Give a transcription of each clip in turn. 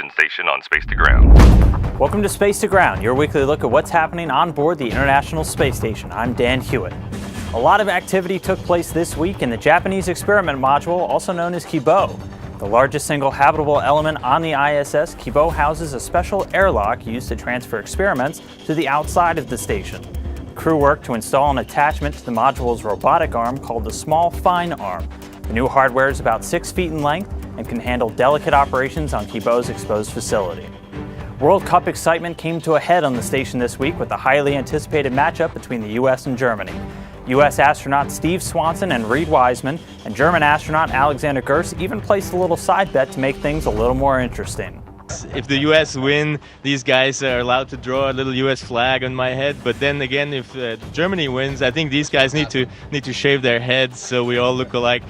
television station on Space to Ground. Welcome to Space to Ground, your weekly look at what's happening on board the International Space Station. I'm Dan Hewitt. A lot of activity took place this week in the Japanese experiment module, also known as Kibo. The largest single habitable element on the ISS, Kibo houses a special airlock used to transfer experiments to the outside of the station. The crew worked to install an attachment to the module's robotic arm called the Small Fine Arm. The new hardware is about 6 feet in length and can handle delicate operations on Kibo's exposed facility. World Cup excitement came to a head on the station this week with the highly anticipated matchup between the U.S. and Germany. U.S. astronaut Steve Swanson and Reid Wiseman and German astronaut Alexander Gerst even placed a little side bet to make things a little more interesting. If the U.S. win, these guys are allowed to draw a little U.S. flag on my head. But then again, if Germany wins, I think these guys need to shave their heads so we all look alike.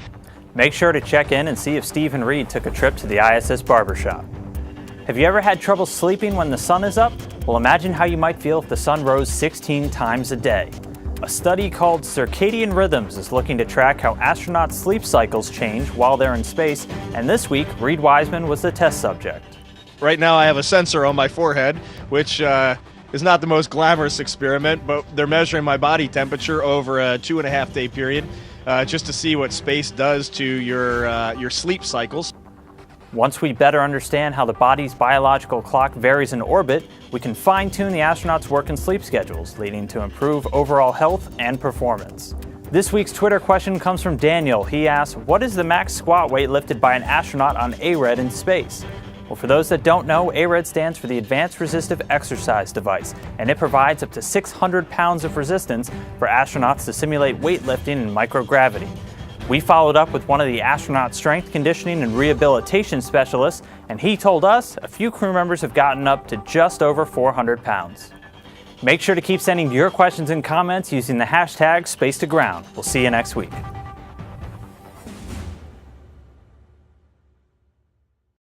Make sure to check in and see if Steve and Reid took a trip to the ISS barbershop. Have you ever had trouble sleeping when the sun is up? Well, imagine how you might feel if the sun rose 16 times a day. A study called Circadian Rhythms is looking to track how astronauts' sleep cycles change while they're in space, and this week, Reid Wiseman was the test subject. Right now I have a sensor on my forehead, which is not the most glamorous experiment, but they're measuring my body temperature over a 2.5-day period just to see what space does to your sleep cycles. Once we better understand how the body's biological clock varies in orbit, we can fine-tune the astronauts' work and sleep schedules, leading to improved overall health and performance. This week's Twitter question comes from Daniel. He asks, what is the max squat weight lifted by an astronaut on ARED in space? Well, for those that don't know, ARED stands for the Advanced Resistive Exercise Device, and it provides up to 600 pounds of resistance for astronauts to simulate weightlifting in microgravity. We followed up with one of the astronaut strength conditioning and rehabilitation specialists, and he told us a few crew members have gotten up to just over 400 pounds. Make sure to keep sending your questions and comments using the hashtag #SpaceToGround. We'll see you next week.